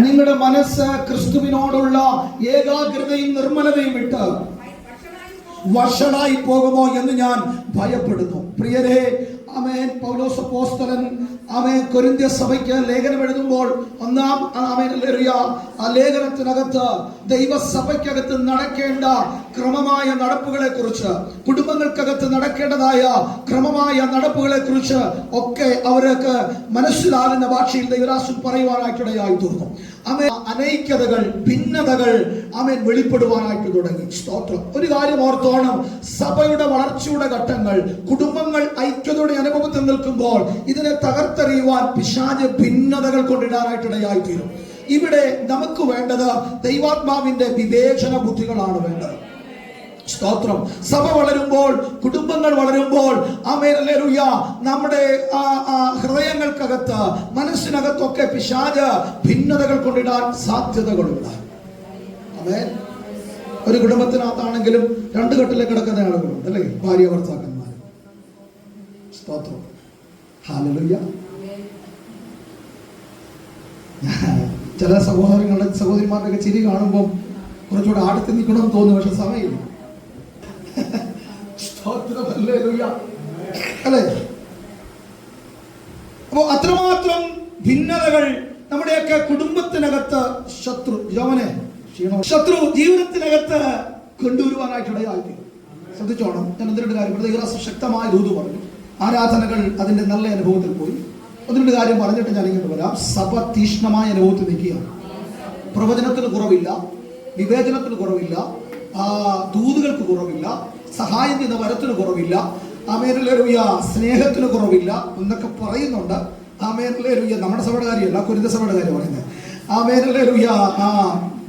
നിങ്ങളുടെ മനസ്സ് ക്രിസ്തുവിനോടുള്ള ഏകാഗ്രതയും നിർമ്മലതയും വിട്ട് വഷളായി പോകുമോ എന്ന് ഞാൻ ഭയപ്പെടുന്നു. പ്രിയരെ, ആമേൻ, പൗലോസ് അപ്പോസ്തലൻ ആമേൻ കൊരിന്ത്യ സഭയ്ക്ക് ലേഖനം എഴുതുമ്പോൾ ഒന്നാം ആമേൻ ആ ലേഖനത്തിനകത്ത് ദൈവസഭയ്ക്കകത്ത് നടക്കേണ്ട ക്രമമായ നടപ്പുകളെ കുറിച്ച്, കുടുംബങ്ങൾക്കകത്ത് നടക്കേണ്ടതായ ക്രമമായ നടപ്പുകളെ കുറിച്ച് ഒക്കെ അവർക്ക് മനസ്സിലാകുന്ന ഭാഷയിൽ ദൈവദാസൻ പറയുവാനായിട്ടിടയായി തീർന്നു. ആമേൻ, അനൈക്യതകൾ, ഭിന്നതകൾ ആമേൻ വെളിപ്പെടുവാനായിട്ട് തുടങ്ങി. സ്തോത്രം. ഒരു കാര്യം ഓർത്തോണം, സഭയുടെ വളർച്ചയുടെ ഘട്ടങ്ങൾ, കുടുംബങ്ങൾ ഐക്യതയുടെ അനുഭവത്തിൽ നിൽക്കുമ്പോൾ ഇതിനെ തകർത്തെറിയുവാൻ പിശാച് ഭിന്നതകൾ കൊണ്ടിടാനായിട്ടിടയായി തീരും. ഇവിടെ നമുക്ക് വേണ്ടത് ദൈവാത്മാവിന്റെ വിവേചന ബുദ്ധികളാണ് വേണ്ടത്. സ്തോത്രം. സഭ വളരുമ്പോൾ, കുടുംബങ്ങൾ വളരുമ്പോൾ ആമേൻ ഹല്ലേലൂയ, നമ്മുടെ ഹൃദയങ്ങൾക്കകത്ത്, മനസ്സിനകത്തൊക്കെ പിശാച് ഭിന്നതകൾ കൊണ്ടിടാൻ സാധ്യതകളുണ്ട്. ആമേൻ. ഒരു കുടുംബത്തിനകത്താണെങ്കിലും രണ്ട് കെട്ടിലേക്ക് കിടക്കുന്ന ആളുകളുണ്ട്, അല്ലേ? ഭാര്യ ഭർത്താക്കന്മാർ. സ്തോത്രം. ഹല്ലേലൂയ. ചില സഹോദരങ്ങളുടെ സഹോദരിമാരുടെയൊക്കെ ചിരി കാണുമ്പോൾ കുറച്ചുകൂടെ അടുത്ത് നിൽക്കണമെന്ന് തോന്നുന്നു, പക്ഷെ സമയമില്ല. അല്ലേ? അപ്പോ അത്രമാത്രം ഭിന്നതകൾ നമ്മുടെയൊക്കെ കുടുംബത്തിനകത്ത് ശത്രു ജീവിതത്തിനകത്ത് കൊണ്ടുവരുവാനായിട്ടിടയായി. ശ്രദ്ധിച്ചോണം. ഞാൻ ഒന്ന് രണ്ട് കാര്യം ദൈവദാസൻ ശക്തമായ ദൂത് പറഞ്ഞു. ആരാധനകൾ അതിന്റെ നല്ല അനുഭവത്തിൽ പോയി. ഒന്ന് രണ്ട് കാര്യം പറഞ്ഞിട്ട് ഞാൻ ഇങ്ങോട്ട് വരാം. സഭ തീഷ്ണമായ അനുഭവത്തിൽ നിൽക്കുകയാണ്. പ്രവചനത്തിന് കുറവില്ല, വിവേചനത്തിന് കുറവില്ല, ദൂതുകൾക്ക് കുറവില്ല, സഹായം ചെയ്യുന്ന വരത്തിന് കുറവില്ല, ആമേൻ ഹല്ലേലൂയ, സ്നേഹത്തിന് കുറവില്ല എന്നൊക്കെ പറയുന്നുണ്ട്. Amen hallelujah. നമ്മുടെ സഭയുടെ കാര്യമല്ല, കൊരിന്ത്യ സഭയുടെ കാര്യം പറയുന്നത്. Amen hallelujah.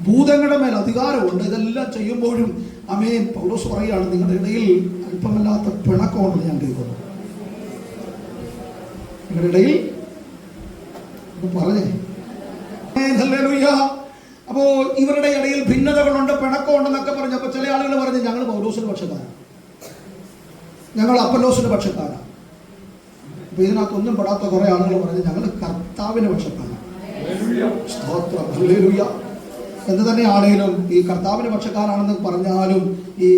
ഭൂതങ്ങളുടെ മേൽ അധികാരമുണ്ട്. ഇതെല്ലാം ചെയ്യുമ്പോഴും ആമേൻ പൗലോസ് പറയുകയാണ്, നിങ്ങളുടെ ഇടയിൽ അല്പമല്ലാത്ത പിണക്കമുണ്ടെന്ന് ഞാൻ കേൾക്കുന്നു. നിങ്ങളുടെ ഇടയിൽ പറഞ്ഞേ. Amen hallelujah. അപ്പോ ഇവരുടെ ഇടയിൽ ഭിന്നതകളുണ്ട്, പിണക്കമുണ്ടെന്നൊക്കെ പറഞ്ഞപ്പോൾ ചില ആളുകൾ പറഞ്ഞു, ഞങ്ങൾ പൗലോസിന്റെ പക്ഷക്കാരാണ്, ഞങ്ങൾ അപ്പല്ലോസിന്റെ പക്ഷക്കാരാണ്. അപ്പൊ ഇതിനകത്തൊന്നും പെടാത്ത കുറെ ആളുകൾ പറഞ്ഞു, ഞങ്ങൾ കർത്താവിന്റെ പക്ഷക്കാരാണ്. സ്തോത്രം. ഹല്ലേലൂയ. എന്ത് തന്നെ ആണെങ്കിലും ഈ കർത്താവിന്റെ പക്ഷക്കാരാണെന്ന് പറഞ്ഞാലും ഈ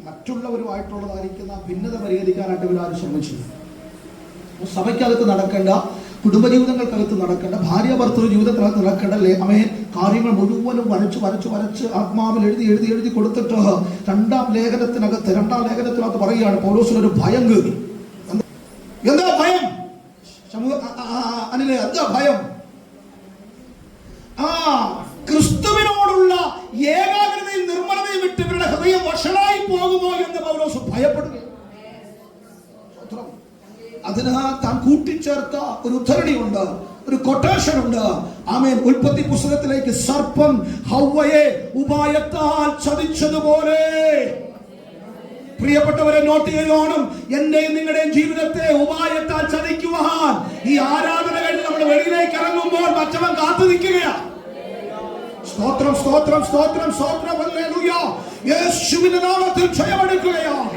മറ്റുള്ളവരുമായിട്ടുള്ളതായിരിക്കുന്ന ഭിന്നത പരിഹരിക്കാനായിട്ട് ഇവരാരും ശ്രമിച്ചില്ല. സഭയ്ക്കകത്ത് നടക്കേണ്ട, കുടുംബജീവിതങ്ങൾക്കകത്ത് നടക്കേണ്ട, ഭാര്യ ഭർത്തൃ ജീവിതത്തിനകത്ത് നടക്കേണ്ട ആമേൻ കാര്യങ്ങൾ മുഴുവനും വരച്ച് ആത്മാവിൽ എഴുതി കൊടുത്തിട്ട് രണ്ടാം ലേഖനത്തിനകത്ത് പറയുകയാണ്, പൗലോസിനൊരു ഭയം കയറി. എന്താ ഭയം? അനിലെ, എന്താ ഭയം? ക്രിസ്തുവിനോടുള്ള ഏകാഗ്രതയും നിർമ്മലതയും വിട്ട് ഇവരുടെ ഹൃദയം വഷളായി പോകുമോ എന്ന് പൗലോസ് ഭയപ്പെടുകയാണ്. അതിന് താൻ കൂട്ടിച്ചേർത്ത ഒരു ഉദ്ധരണിയുണ്ട്, ഒരു കൊട്ടേഷൻ ഉണ്ട്. ആമേൻ. ഉൽപ്പത്തി പുസ്തകത്തിലേക്ക് സർപ്പം ഹവ്വയെ ഉപായത്താൽ ചതിച്ചതുപോലെ. പ്രിയപ്പെട്ടവരെ, നോട്ട് ചെയ്യണം, എന്റെയും നിങ്ങളുടെയും ജീവിതത്തെ ഉപായത്താൽ ചതിക്കുവാൻ ഈ ആരാധന കഴിഞ്ഞ് നമ്മൾ വെളിയിലേക്ക് ഇറങ്ങുമ്പോൾ മറ്റവൻ കാത്തു നിൽക്കുകയാണ്. സ്തോത്രം, സ്തോത്രം, സ്തോത്രം, സ്തോത്രം. ഹല്ലേലൂയ. യേശുവിന്റെ നാമത്തിൽ ജയമെടുക്കുകയാണ്.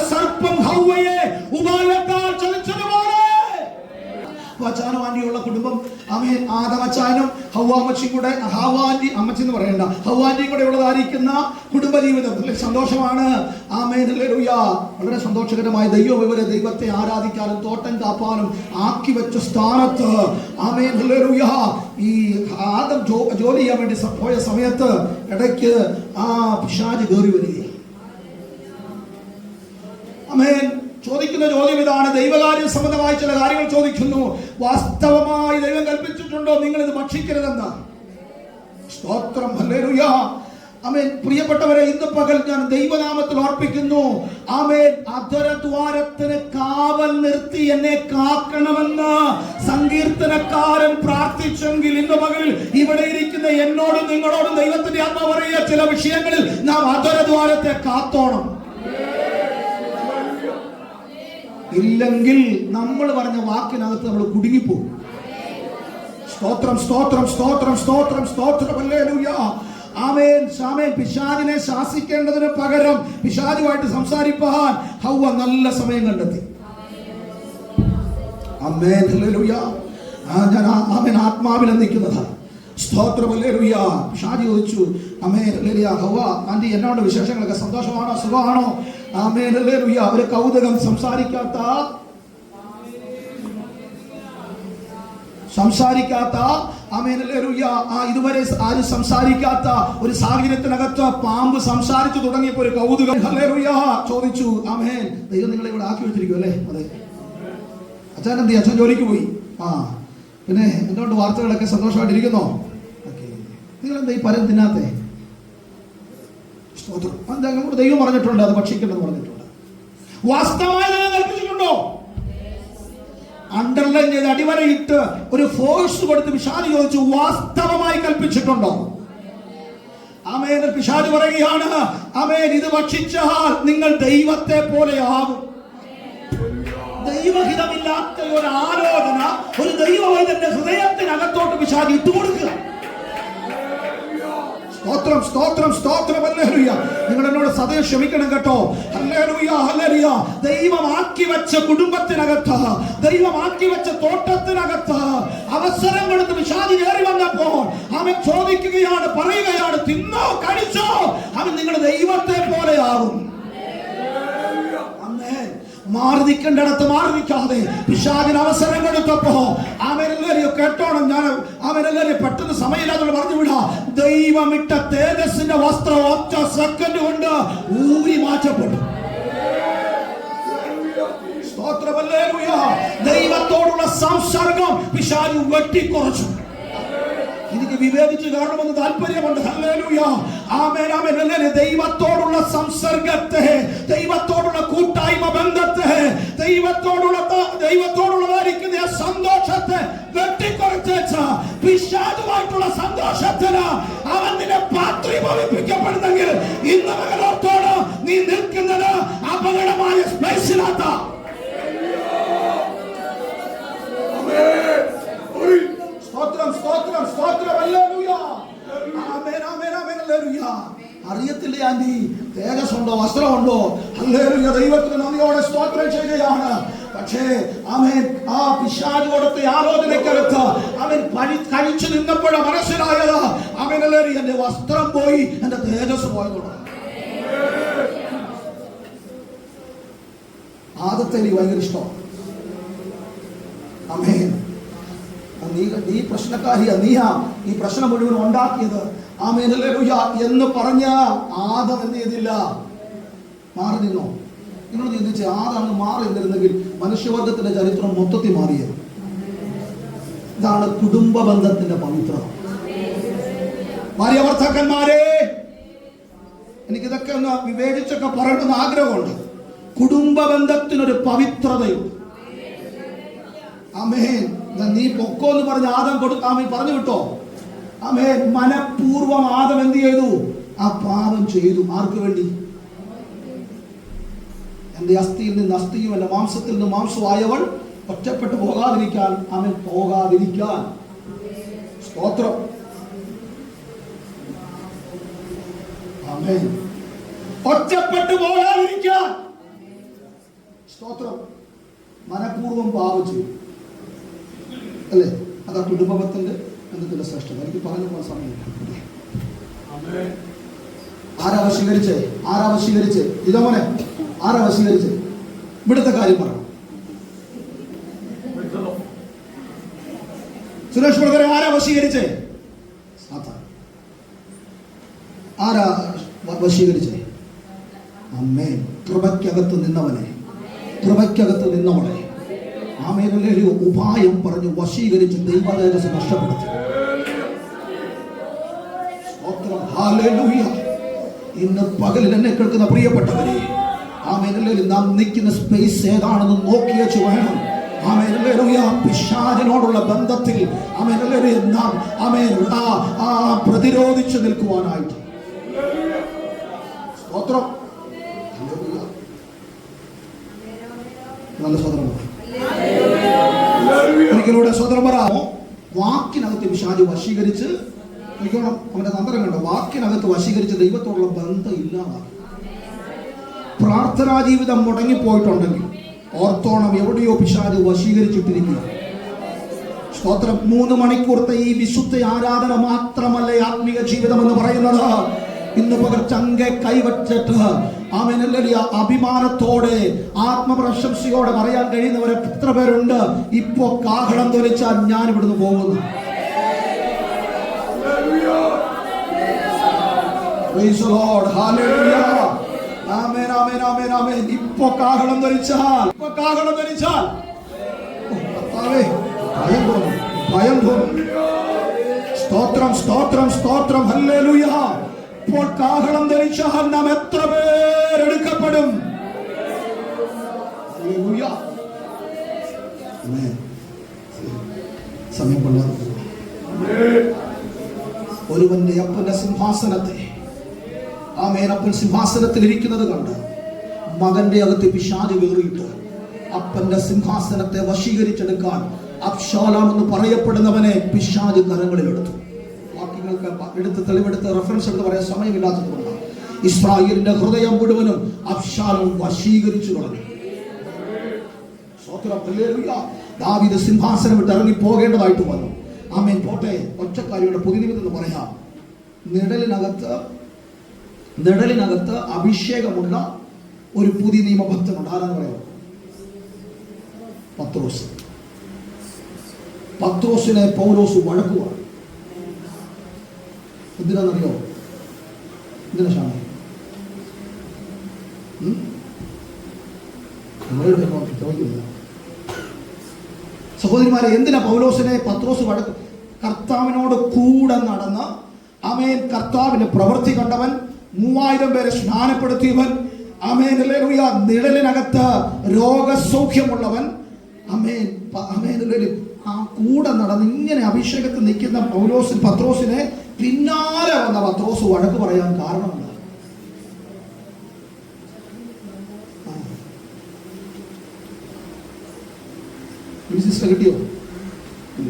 സർപ്പം ഹവ്വയെ ഉപായത്താൽ ചതിച്ചതുപോലെ. അച്ചാനും ആന്റിയുള്ള കുടുംബം, ആമേൻ, ആദമച്ചാനും ഹവ്വാമ്മച്ചിയും കൂടെ, അമ്മച്ചി എന്ന് പറയണ്ട, ഹവ്വാന്റിയും കൂടെ ഉള്ളതായിരിക്കുന്ന കുടുംബജീവിതം സന്തോഷമാണ്. Amen hallelujah. വളരെ സന്തോഷകരമായ ദൈവത്തെ ആരാധിക്കാനും തോട്ടം കാപ്പാനും ആക്കി വെച്ച സ്ഥാനത്ത് ആമേൻ ഹല്ലേലൂയ ഈ ആദം ജോലി ചെയ്യാൻ വേണ്ടി പോയ സമയത്ത് ഇടയ്ക്ക് പിശാച് കയറി വരികയാണ്. ആമേൻ. ചോദിക്കുന്ന ചോദ്യം ഇതാണ്, ദൈവകാര്യം സംബന്ധമായ ചില കാര്യങ്ങൾ ചോദിക്കുന്നു. വാസ്തവമായി ദൈവം കൽപ്പിച്ചിട്ടുണ്ടോ നിങ്ങൾ ഇത് ഭക്ഷിക്കരുതെന്ന്? സ്തോത്രം. ഹല്ലേലൂയ. ആമേൻ. പ്രിയപ്പെട്ടവരെ, ഇന്ന് പകൽ ഞാൻ ദൈവനാമത്തിൽ ഓർപ്പിക്കുന്നു, ആമേൻ, അധരദ്വാരത്തിന് കാവൽ നിർത്തി എന്നെ കാക്കണമെന്ന് സങ്കീർത്തനക്കാരൻ പ്രാർത്ഥിച്ചെങ്കിൽ ഇന്ന് പകൽ ഇവിടെ ഇരിക്കുന്ന എന്നോടും നിങ്ങളോടും ദൈവത്തിന്റെ ആത്മാവ് പറയുക, ചില വിഷയങ്ങളിൽ നാം അധരദ്വാരത്തെ കാത്തോണം. ഇല്ലെങ്കിൽ നമ്മൾ പറഞ്ഞ വാക്കിനകത്ത് നമ്മൾ കുടുങ്ങിപ്പോകും. സ്തോത്രം, സ്തോത്രം, സ്തോത്രം, സ്തോത്രം, സ്തോത്രം. ഹല്ലേലൂയ. ആമേൻ. ആമേൻ. പിശാചിനെ ശാസിക്കേണ്ടതിന് പകരം പിശാചുമായിട്ട് സംസാരിപ്പാൻ ഹവ്വ നല്ല സമയം കണ്ടെത്തി. ആമേൻ. ഹല്ലേലൂയ. ഞാൻ അവൻ ആത്മാവിൽ നിൽക്കുന്നതാ. സ്തോത്രം. ഹല്ലേലൂയ. ഷാജി ചോദിച്ചു, ആമേൻ ഹല്ലേലൂയ, ഹവ്വ ആന്റി എന്നോട് വിശേഷങ്ങളൊക്കെ സന്തോഷമാണോ, സുഖമാണോ? Amen hallelujah. അവര് കൗതുകം സംസാരിക്കാത്ത ആമേൻ ഹല്ലേലൂയ, ഇതുവരെ ആരും സംസാരിക്കാത്ത ഒരു സാഹചര്യത്തിനകത്ത് പാമ്പ് സംസാരിച്ചു തുടങ്ങിയപ്പോൾ ഒരു കൗതുകം. ഹല്ലേലൂയ. ചോദിച്ചു, ആമേൻ ദൈവം നിങ്ങളെ ഇവിടെ ആക്കി വെച്ചിരിക്കും അല്ലേ? അതെ. അച്ഛൻ എന്ത് ചെയ്യും? അച്ഛൻ ജോലിക്ക് പോയി. പിന്നെ എന്തുകൊണ്ട് വാർത്തകളൊക്കെ സന്തോഷമായിട്ടിരിക്കുന്നോ? നിങ്ങളെന്താ ഈ പരം തിന്നാത്തേ? ദൈവം പറഞ്ഞിട്ടുണ്ട് അത് ഭക്ഷിക്കണമെന്ന് പറഞ്ഞിട്ടുണ്ട്. വാസ്തവമായി കൽപ്പിച്ചിട്ടുണ്ടോ? അണ്ടർലൈൻ ചെയ്ത് അടിവരയിട്ട് ഒരു ഫോഴ്സ് കൊടുത്ത് പിശാച് ചോദിച്ചു, വാസ്തവമായി കൽപ്പിച്ചിട്ടുണ്ടോ? ആമേൻ. പിശാച് പറയുകയാണ്, ആമേൻ ഇത് ഭക്ഷിച്ചാൽ നിങ്ങൾ ദൈവത്തെ പോലെ ആകും. ദൈവഹിതമില്ലാത്ത ഒരു ആലോചന ഒരു ദൈവവൈദ്യന്റെ ഹൃദയത്തിനകത്തോട്ട് പിശാച് ഇട്ടുകൊടുക്കുക. സ്തോത്രം, സ്തോത്രം, സ്തോത്രം. ഹല്ലേലൂയ. നിങ്ങൾ എന്നോട് സദയം ക്ഷമിക്കണം കേട്ടോ. Hallelujah, hallelujah. ദൈവമാക്കി വെച്ച കുടുംബത്തിനകത്ത്, ദൈവമാക്കി വെച്ച തോട്ടത്തിനകത്ത് അവസരം കൊടുത്ത് പിശാച് കയറി വന്നപ്പോൾ അവൻ ചോദിക്കുകയാണ്, പറയുകയാണ്, തിന്നോ കഴിച്ചോ, അവൻ നിങ്ങളുടെ ദൈവത്തെ പോലെ ആകും. മാറി നിൽക്കേണ്ടിടത്ത് മാറി നിൽക്കാതെ പിശാചിന് അവസരം കൊടുത്തപ്പോ അവരെല്ലാരെയും കേട്ടോണം. ഞാൻ അവരെല്ലാരെയും പെട്ടെന്ന് സമയമില്ലാതെ പറഞ്ഞു വിടാ. ദൈവമിട്ട തേജസ്സിന്റെ വസ്ത്രം ഒറ്റ സെക്കൻഡ് കൊണ്ട് ഊരി മാറ്റപ്പെട്ടു. സ്തോത്രം. ഹല്ലേലൂയ. ദൈവത്തോടുള്ള സംസർഗം പിശാച് വെട്ടിക്കുറച്ചു. എനിക്ക് വിവേചിച്ച് കാണണമെന്ന് താല്പര്യമുണ്ട്. ഹല്ലേലൂയ. ആമേൻ, ആമേൻ. ഹല്ലേലൂയ. ദൈവത്തോടുള്ള സംസർഗത്തെ, ദൈവത്തോടുള്ള കൂട്ടായ്മ ബന്ധത്തെ, ദൈവത്തോടുള്ളതായിരിക്കുന്ന സന്തോഷത്തെ വെട്ടിക്കുറച്ച പിശാചുമായിട്ടുള്ള സന്തോഷത്തിന് അവൻ നിന്നെ പാത്രീഭവിപ്പിക്കപ്പെടുന്നെങ്കിൽ ഇന്ന് മകളോത്തോട് നീ നിൽക്കുന്നത് അപകടമായ സ്പേസിലാത്ത. സ്തോത്രം, സ്തോത്രം, സ്തോത്രം. ഹല്ലേലൂയ. ആമേൻ, ആമേൻ, ആമേൻ. ഹല്ലേലൂയ. അറിയത്തില്ല ആന്റി തേജസ്സുണ്ടോ, വസ്ത്രമുണ്ടോ? ഹല്ലേലൂയ. ദൈവത്തിന് നന്ദിയോടെ സ്തോത്രം ചെയ്യുകയാണ്. പക്ഷേ ആമേൻ, ആ പിശാച് കൊടുത്ത ആലോചനയ്ക്കകത്ത് അവൻ കഴിച്ചു നിന്നപ്പോഴാണ് മനസ്സിലായത്, ആമേൻ ഹല്ലേലൂയ, എന്റെ വസ്ത്രം പോയി, എന്റെ തേജസ് പോയതുകൊണ്ട്. ആദത്തെ എനിക്ക് ഭയങ്കര ഇഷ്ടമാണ്. ആമേൻ. നീ പ്രശ്നക്കാരിയാ, നീയാ ഈ പ്രശ്നം മുഴുവൻ ഉണ്ടാക്കിയത്. ആമേൻ ഹല്ലേലൂയ എന്ന് പറഞ്ഞ ആദം എന്ത് ചെയ്തില്ല? മാറി നിന്നോ? നിങ്ങൾ ചിന്തിച്ച്, ആദം മാറി നിന്നിരുന്നെങ്കിൽ മനുഷ്യവർഗത്തിന്റെ ചരിത്രം മൊത്തത്തിൽ മാറിയത്. ഇതാണ് കുടുംബ ബന്ധത്തിന്റെ പവിത്രത. ഭാര്യ ഭർത്താക്കന്മാരെ, എനിക്കിതൊക്കെ ഒന്ന് വിവേചിച്ചൊക്കെ പറയണമെന്ന് ആഗ്രഹമുണ്ട്. കുടുംബ ബന്ധത്തിനൊരു പവിത്രതയുണ്ട്. ആമേൻ. നീ പൊക്കോ എന്ന് പറഞ്ഞ ആദം ആമേൻ പറഞ്ഞു വിട്ടോ? ആമേൻ. മനഃപൂർവ്വം ആദം എന്ത് ചെയ്തു? ആ പാപം ചെയ്തു. ആർക്ക് വേണ്ടി? എന്റെ അസ്ഥിയിൽ നിന്ന് അസ്ഥിയും എന്റെ മാംസത്തിൽ നിന്ന് മാംസമായവൾ ഒറ്റപ്പെട്ടു പോകാതിരിക്കാൻ. ആമേൻ. പോകാതിരിക്കാൻ. സ്തോത്രം. ആമേൻ. ഒറ്റപ്പെട്ടു പോകാതിരിക്കാൻ. സ്തോത്രം. മനഃപൂർവ്വം പാപം ചെയ്തു അല്ലേ? അതാ കുടുംബത്തിന്റെ ബന്ധത്തിന്റെ ശ്രേഷ്ഠത. എനിക്ക് പറഞ്ഞു പോകാൻ സമയമില്ല. ആരാ വശീകരിച്ചേ? ഇതോ മോനെ, ആരാ വശീകരിച്ചേ? ഇവിടുത്തെ കാര്യം പറയണം. സുരേഷ് ബ്രദറെ, ആരാ വശീകരിച്ചേ? ആരാ വശീകരിച്ചേ? അമ്മേ. കൃപയ്ക്കകത്ത് നിന്നവനെ, കൃപയ്ക്കകത്ത് നിന്നവളെ ആമേനൊരു ഉപായം പറഞ്ഞ് വശീകരിച്ച് ദൈവതേജസ് നഷ്ടപ്പെടുത്തി. ഹല്ലേലൂയ. ഇന്ന് പകലിൽ എന്നെ കേൾക്കുന്ന പ്രിയപ്പെട്ടവരെ, ആമേനൊരു നാം നിൽക്കുന്ന സ്പേസ് ഏതാണെന്ന് നോക്കിയേച്ച് വേണം ആമേനൊരു പിശാചിനോടുള്ള ബന്ധത്തിൽ ആമേനൊരു നാം ആമേൻ പ്രതിരോധിച്ച് നിൽക്കുവാനായിട്ട്. സ്തോത്രം. നല്ല സ്വതന്ത്രം ഒരിക്കലൂടെ സ്വതന്ത്രം പറയാമോ? വാക്കിനകത്ത് പിശാച് വശീകരിച്ച്, എനിക്കോണം അവന്റെ തന്ത്രം കണ്ടോ? വാക്കിനകത്ത് വശീകരിച്ച് ദൈവത്തോടുള്ള ബന്ധം ഇല്ലാതാക്കി. പ്രാർത്ഥനാ ജീവിതം മുടങ്ങിപ്പോയിട്ടുണ്ടെങ്കിൽ ഓർത്തോണം, എവിടെയോ പിശാച് വശീകരിച്ചിട്ടിരിക്കുക. സ്തോത്രം. 3 മണിക്കൂറത്തെ ഈ വിശുദ്ധ ആരാധന മാത്രമല്ല ആത്മീയ ജീവിതം എന്ന് പറയുന്നത്. ഇന്ന് പകൽ ചങ്കെ കൈവച്ചിട്ട് ആമേനല്ലേലൂയ അഭിമാനത്തോടെ ആത്മപ്രശംസയോടെ പറയാൻ കഴിയുന്നവരെ എത്ര പേരുണ്ട്? ഇപ്പോ കാഹളം ധ്വനിച്ചാൽ ഞാൻ ഇവിടുന്ന് പോകുന്നു. Praise the Lord. Hallelujah. Amen, amen, amen, amen. ഇപ്പോ കാഹളം ധ്വനിച്ചാൽ ഭയം തോന്നും. സ്തോത്രം, സ്തോത്രം, സ്തോത്രം. ഹല്ലേലൂയ. ഇപ്പോൾ കാഹളം ധരിച്ചാൽ നാം എത്ര പേരെടുക്കപ്പെടും? ഹല്ലേലൂയ. സമയം കൊള്ളാതെ ഒരുവന്റെ അപ്പന്റെ സിംഹാസനത്തെ അപ്പൻ സിംഹാസനത്തിൽ ഇരിക്കുന്നത് കണ്ട് മകന്റെ അകത്ത് പിശാച് കയറിയിട്ട് അപ്പന്റെ സിംഹാസനത്തെ വശീകരിച്ചെടുക്കാൻ അബ്ശാലോം എന്ന് പറയപ്പെടുന്നവനെ പിശാച് കരങ്ങളിലെടുത്തു. വാക്യങ്ങൾക്ക് എടുത്ത് തെളിവെടുത്ത് റെഫറൻസ് എടുത്ത് പറയാൻ സമയമില്ലാത്തത് കൊണ്ടാണ്. ഇസ്രായേലിന്റെ ഹൃദയം മുഴുവനും അബ്ശാലോം വശീകരിച്ചു തുടങ്ങി. ദാവീദ് സിംഹാസനം വിട്ട് ഇറങ്ങി പോകേണ്ടതായിട്ട് വന്നു. ആമേൻ. പോട്ടെ, ഒറ്റക്കാരിയുടെ പുതിയ നിമിത്തം എന്ന് പറയാം. നിഴലിനകത്ത് അഭിഷേകമുള്ള ഒരു പുതിയ നിയമഭക്തനുണ്ട്. ആരാന്ന് പറയാം? പത്രോസ്. പത്രോസിനെ പൗലോസ് വഴക്കുവാണ്. എന്തിനാണെന്നറിയോ? എന്തിനാ ക്ഷാമം? സഹോദരിമാരെ, എന്തിനാ പൗലോസിനെ പത്രോസ് വഴക്ക്? കർത്താവിനോട് കൂടെ നടന്ന് ആമേൻ കർത്താവിന്റെ പ്രവൃത്തി കണ്ടവൻ, 3000 പേരെ സ്നാനപ്പെടുത്തിയവൻ, ആമേൻ ഹല്ലേലൂയ, നിഴലിനകത്ത് രോഗസൗഖ്യമുള്ളവൻ, ആമേൻ ആമേൻ, ആ കൂടെ നടന്ന് ഇങ്ങനെ അഭിഷേകത്തിൽ നിൽക്കുന്ന പത്രോസിനെ പിന്നാലെ വന്ന പത്രോസ് വഴക്ക് പറയാൻ കാരണമുണ്ട്. കിട്ടിയോ? ഇല്ല.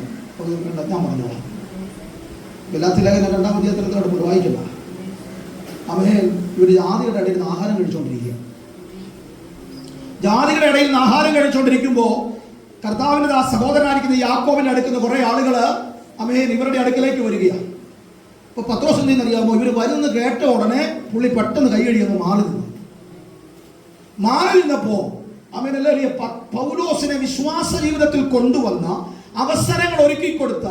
ഞാൻ പറഞ്ഞോളാം. ഗലാത്യലേഖനം 2-ാം അധ്യായത്തിൽ വായിക്കണ്ട. ആമേൻ. ഇവർ ജാതികളുടെ ഇടയിൽ നിന്ന് ആഹാരം കഴിച്ചുകൊണ്ടിരിക്കുക. ജാതികളുടെ ഇടയിൽ നിന്ന് ആഹാരം കഴിച്ചുകൊണ്ടിരിക്കുമ്പോൾ കർത്താവിൻ്റെ ആ സഹോദരനായിരിക്കുന്ന യാക്കോബിന്റെ അടുക്കുന്ന കുറെ ആളുകൾ ആമേൻ ഇവരുടെ അടുക്കലേക്ക് വരികയാണ്. അപ്പൊ പത്രോസ് എന്തെന്നറിയാമോ? ഇവർ വരുന്ന കേട്ട ഉടനെ പുള്ളി പെട്ടെന്ന് കൈയടിയൊന്ന് മാറി നിന്നപ്പോ ആമേൻ എല്ലാവരും പൗലോസിനെ വിശ്വാസ ജീവിതത്തിൽ കൊണ്ടുവന്ന അവസരങ്ങൾ ഒരുക്കി കൊടുത്ത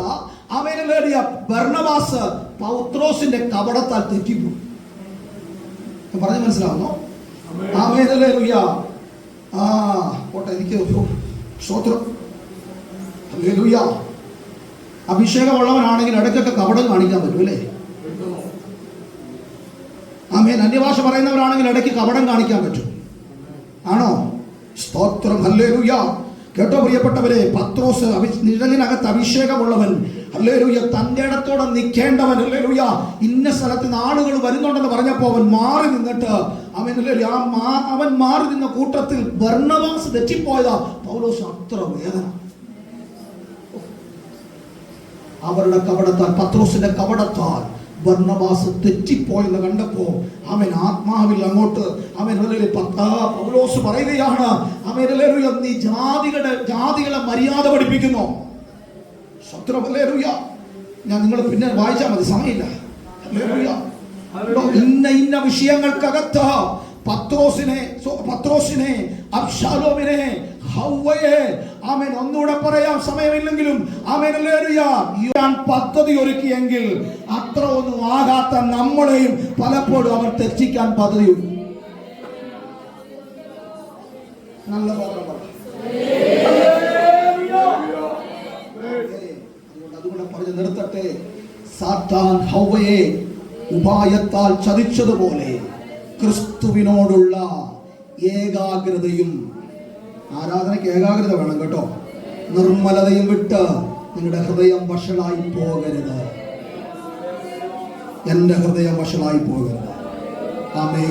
ആമേൻ എല്ലാവരും ബർണബാസ് പൗത്രോസിന്റെ കപടത്താൽ തെറ്റിപ്പോയി. പറഞ്ഞ് മനസ്സിലാവുന്നോ? Amen hallelujah. പോട്ടെ, എനിക്ക് സ്തോത്രം. ഹല്ലേലൂയ. അഭിഷേകമുള്ളവനാണെങ്കിൽ ഇടയ്ക്കൊക്കെ കപടം കാണിക്കാൻ പറ്റും അല്ലേ? ആമേൻ. അന്യഭാഷ പറയുന്നവരാണെങ്കിൽ ഇടയ്ക്ക് കപടം കാണിക്കാൻ പറ്റും. ആണോ? സ്തോത്രം. ഹല്ലേലൂയ. കേട്ടോ പ്രിയപ്പെട്ടവരെ, പത്രോസ് നിഴലിനകത്ത് അഭിഷേകമുള്ളവൻ, ഹല്ലേലൂയ, തന്റെ ഇടത്തോടെ നിൽക്കേണ്ടവൻ, ഹല്ലേലൂയ, ഇന്ന സ്ഥലത്ത് നിന്ന് ആളുകൾ വരുന്നുണ്ടെന്ന് പറഞ്ഞപ്പോ അവൻ മാറി നിന്നിട്ട് അവൻ മാറി നിന്ന കൂട്ടത്തിൽ ബർണബാസ് തെറ്റിപ്പോയതാ. പൗലോസ് അത്ര വേദന. അവരുടെ കപടത്താൽ, പത്രോസിന്റെ കപടത്താൽ ബർണബാസ് തെറ്റിപ്പോയെന്ന് കണ്ടപ്പോ അവൻ ആത്മാവിൽ അങ്ങോട്ട് പൗലോസ് പറയുകയാണ്, നീ ജാതികളെ മര്യാദ പഠിപ്പിക്കുന്നു. ഞാൻ നിങ്ങൾ പിന്നെ വായിച്ചാൽ മതി, സമയമില്ല. ഇന്ന വിഷയങ്ങൾക്കകത്ത് പത്രോസിനെ അബ്ശാലോമിനെ ഹവ്വയെ ആമേൻ ഒന്നുകൂടെ പറയാം, സമയമില്ലെങ്കിലും ആമേൻ ഹല്ലേലൂയ, പദ്ധതി ഒരുക്കിയെങ്കിൽ അത്ര ഒന്നും ആകാത്ത നമ്മളെയും പലപ്പോഴും അവൻ തെറ്റിക്കാൻ പദ്ധതിയുണ്ട്. നല്ല അതുകൊണ്ട് പറഞ്ഞ് നിർത്തട്ടെ. സാത്താൻ ഹവ്വയെ ഉപായത്താൽ ചതിച്ചതുപോലെ ക്രിസ്തുവിനോടുള്ള ഏകാഗ്രതയും, ആരാധനയ്ക്ക് ഏകാഗ്രത വേണം കേട്ടോ, നിർമ്മലതയും വിട്ട് നിങ്ങളുടെ ഹൃദയം വഷളായി പോകരുത്. എന്റെ ഹൃദയം വഷളായി പോകരുത്. ആമേൻ.